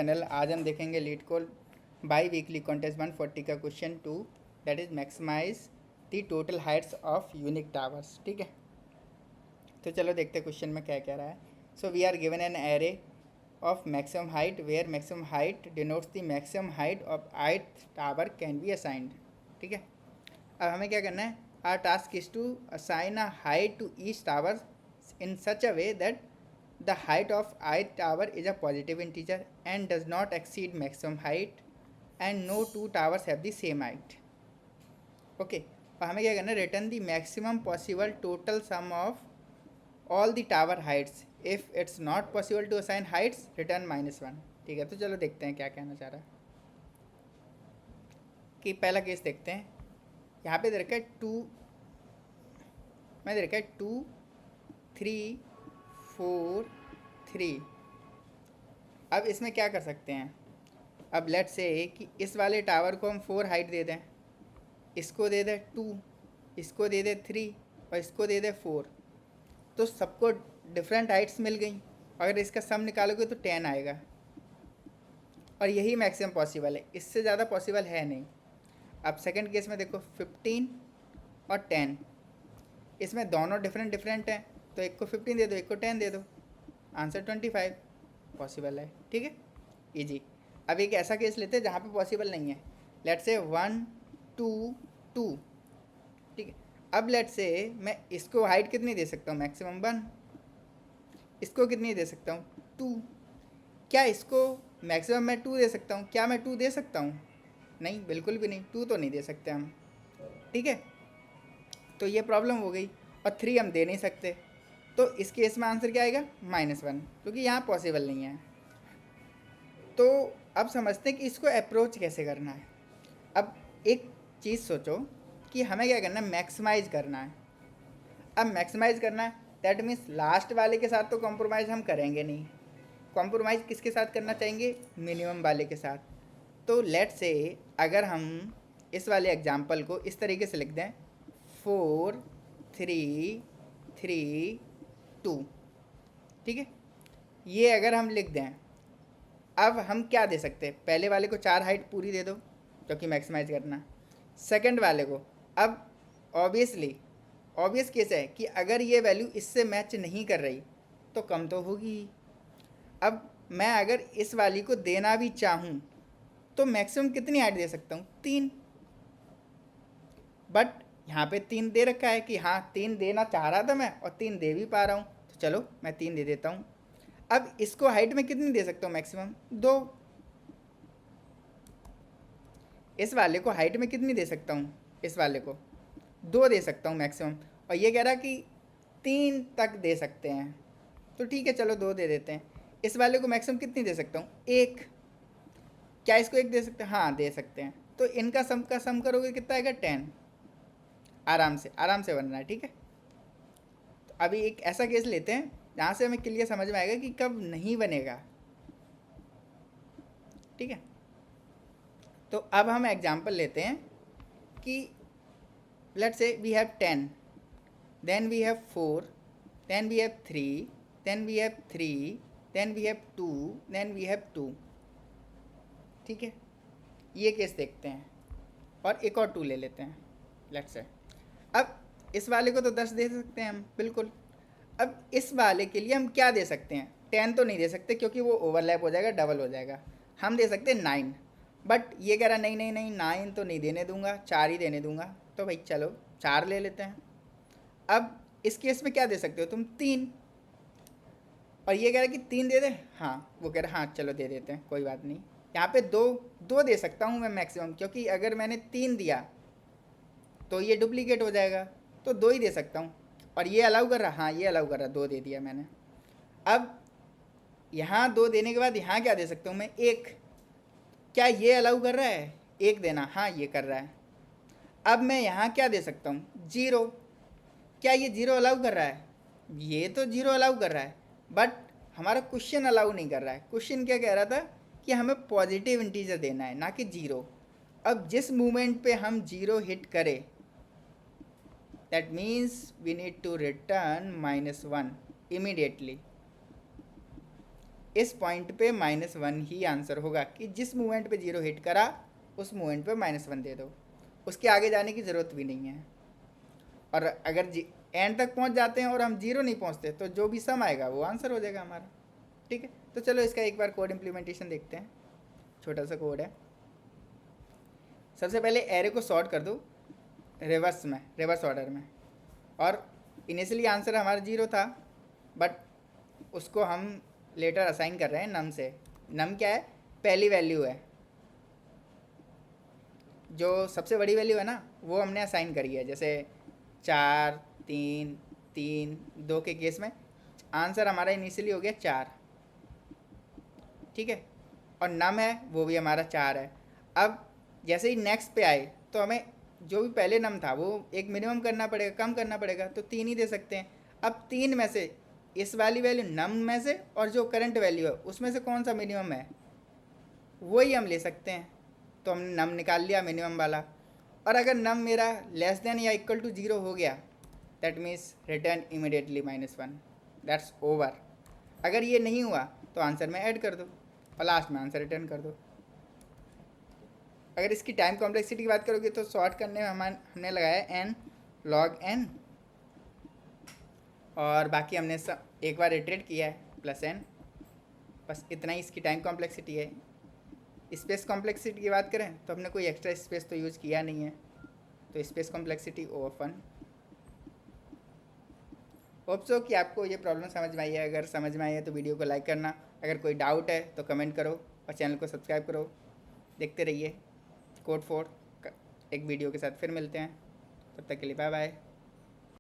Channel. आज हम देखेंगे LeetCode biweekly contest 140 का question 2, that is maximise the total heights of unique towers. ठीक है, तो चलो देखते हैं क्वेश्चन में क्या क्या रहा है। So we are given an array of maximum height where maximum height denotes the maximum height of 8th tower can be assigned. ठीक है, अब हमें क्या करना है, our task is to assign a height to each tower in such a way that the height of ith tower is a positive integer and does not exceed maximum height and no two towers have the same height. Okay, तो हमें क्या करना है, return the maximum possible total sum of all the tower heights. If it's not possible to assign heights return -1। ठीक है, तो चलो देखते हैं क्या कहना चाह रहा है। कि पहला केस देखते हैं। यहाँ पे दे रखा है 2, मैं दे रखा है 2 3 4 3। अब इसमें क्या कर सकते हैं, अब लेट्स से कि इस वाले टावर को हम 4 हाइट दे दें, इसको दे दें 2, इसको दे दें 3 और इसको दे दें 4, तो सबको डिफरेंट हाइट्स मिल गई। अगर इसका सम निकालोगे तो 10 आएगा और यही मैक्सिमम पॉसिबल है, इससे ज़्यादा पॉसिबल है नहीं। अब सेकंड केस में देखो 15 और 10, इसमें दोनों डिफरेंट हैं, तो एक को 15 दे दो, एक को 10 दे दो, आंसर 25 पॉसिबल है। ठीक है, इजी। अब एक ऐसा केस लेते हैं जहाँ पे पॉसिबल नहीं है। Let's say 1 2 2। ठीक है, अब लेट्स से मैं इसको हाइट कितनी दे सकता हूँ, मैक्सिमम 1। इसको कितनी दे सकता हूँ, 2। क्या इसको मैक्सिमम मैं 2 दे सकता हूँ? क्या मैं 2 दे सकता हूँ? नहीं, बिल्कुल भी नहीं, 2 तो नहीं दे सकते हम। ठीक है, तो ये प्रॉब्लम हो गई। और 3 हम दे नहीं सकते, तो इस केस में आंसर क्या आएगा, -1, क्योंकि यहाँ पॉसिबल नहीं है। तो अब समझते हैं कि इसको अप्रोच कैसे करना है। अब एक चीज़ सोचो कि हमें क्या करना है, मैक्सिमाइज करना है। अब मैक्सिमाइज करना है दैट मीन्स लास्ट वाले के साथ तो कॉम्प्रोमाइज़ हम करेंगे नहीं। कॉम्प्रोमाइज़ किसके साथ करना चाहेंगे, मिनिमम वाले के साथ। तो लेट्स से अगर हम इस वाले एग्जाम्पल को इस तरीके से लिख दें 4 3 3 2। ठीक है, ये अगर हम लिख दें, अब हम क्या दे सकते हैं, पहले वाले को 4 हाइट पूरी दे दो क्योंकि मैक्सिमाइज करना। सेकंड वाले को, अब ऑब्वियस केस है कि अगर ये वैल्यू इससे मैच नहीं कर रही तो कम तो होगी। अब मैं अगर इस वाली को देना भी चाहूँ तो मैक्सिमम कितनी हाइट दे सकता हूँ, 3। बट यहाँ पे 3 दे रखा है कि हाँ 3 देना चाह रहा था मैं और 3 दे भी पा रहा हूँ, तो चलो मैं 3 दे देता हूँ। अब इसको हाइट में कितनी दे सकता हूँ, मैक्सिमम 2। इस वाले को हाइट में कितनी दे सकता हूँ, इस वाले को 2 दे सकता हूँ मैक्सिमम। और ये कह रहा कि 3 तक दे सकते हैं, तो ठीक है चलो 2 दे देते हैं। इस वाले को मैक्सिमम कितनी दे सकता हूँ, 1। क्या इसको 1 दे सकते हैं, हाँ दे सकते हैं। तो इनका सम का सम करोगे कितना आएगा, 10। आराम से बनना है। ठीक है, तो अभी एक ऐसा केस लेते हैं जहाँ से हमें क्लियर समझ में आएगा कि कब नहीं बनेगा। ठीक है, तो अब हम एग्जाम्पल लेते हैं कि let's say we have 10, then we have 4, then we have 3, then we have 3, then we have 2, then we have 2। ठीक है, ये केस देखते हैं और एक और 2 ले लेते हैं लेट्स से। अब इस वाले को तो 10 दे सकते हैं हम, बिल्कुल। अब इस वाले के लिए हम क्या दे सकते हैं, 10 तो नहीं दे सकते क्योंकि वो ओवरलैप हो जाएगा, डबल हो जाएगा। हम दे सकते हैं 9, बट ये कह रहा नहीं नहीं नहीं 9 तो नहीं देने दूंगा, 4 ही देने दूंगा। तो भाई चलो 4 ले लेते हैं। अब इस केस में क्या दे सकते हो तुम, 3। और ये कह रहा है कि 3 दे दे, हाँ वो कह रहा है हाँ चलो दे देते हैं, कोई बात नहीं। यहाँ पे 2 दे सकता हूँ मैं मैक्सिमम, क्योंकि अगर मैंने 3 दिया तो ये डुप्लीकेट हो जाएगा, तो 2 ही दे सकता हूँ। और ये अलाउ कर रहा, हाँ ये अलाउ कर रहा, 2 दे दिया मैंने। अब यहाँ 2 देने के बाद यहाँ क्या दे सकता हूँ मैं, 1। क्या ये अलाउ कर रहा है 1 देना, हाँ ये कर रहा है। अब मैं यहाँ क्या दे सकता हूँ, 0। क्या ये 0 अलाउ कर रहा है, ये तो 0 अलाउ कर रहा है, बट हमारा क्वेश्चन अलाउ नहीं कर रहा है। क्वेश्चन क्या कह रहा था कि हमें पॉजिटिव इंटीजर देना है, ना कि 0। अब जिस मोमेंट पे हम 0 हिट करें, that means we need to return -1 immediately. इस पॉइंट पे -1 ही आंसर होगा, कि जिस मूवमेंट पे 0 हिट करा उस मूवमेंट पे -1 दे दो, उसके आगे जाने की ज़रूरत भी नहीं है। और अगर एंड तक पहुंच जाते हैं और हम 0 नहीं पहुंचते तो जो भी सम आएगा वो आंसर हो जाएगा हमारा। ठीक है, तो चलो इसका एक बार कोड इम्प्लीमेंटेशन देखते हैं। छोटा सा कोड है। सबसे पहले एरे को सॉर्ट कर दो रिवर्स ऑर्डर में। और इनिशियली आंसर हमारा 0 था, बट उसको हम लेटर असाइन कर रहे हैं नम से। नम क्या है? पहली वैल्यू है, जो सबसे बड़ी वैल्यू है ना वो हमने असाइन करी है। जैसे 4, 3, 3, 2 के केस में आंसर हमारा इनिशियली हो गया 4। ठीक है, और नम है वो भी हमारा 4 है। अब जैसे ही नेक्स्ट पे आए तो हमें जो भी पहले नम था वो एक मिनिमम करना पड़ेगा, कम करना पड़ेगा, तो 3 ही दे सकते हैं। अब 3 में से इस वाली वैल्यू नम में से और जो करंट वैल्यू है उसमें से कौन सा मिनिमम है वही हम ले सकते हैं। तो हमने नम निकाल लिया मिनिमम वाला। और अगर नम मेरा लेस देन या इक्वल टू 0 हो गया, that means return immediately -1, that's over. अगर ये नहीं हुआ तो आंसर में ऐड कर दो और लास्ट में आंसर रिटर्न कर दो। अगर इसकी टाइम कॉम्प्लेक्सिटी की बात करोगे तो सॉर्ट करने में हमने लगाया n log n, और बाकी हमने एक बार इटरेट किया है +n। बस इतना ही इसकी टाइम कॉम्प्लेक्सिटी है। स्पेस कॉम्प्लेक्सिटी की बात करें तो हमने कोई एक्स्ट्रा स्पेस तो यूज़ किया नहीं है, तो space complexity O(1). Hope so कि आपको ये प्रॉब्लम समझ में आई है। अगर समझ में आई है तो वीडियो को लाइक करना, अगर कोई डाउट है तो कमेंट करो और चैनल को सब्सक्राइब करो। देखते रहिए कोड 4 एक वीडियो के साथ फिर मिलते हैं। तब तक के लिए बाय बाय।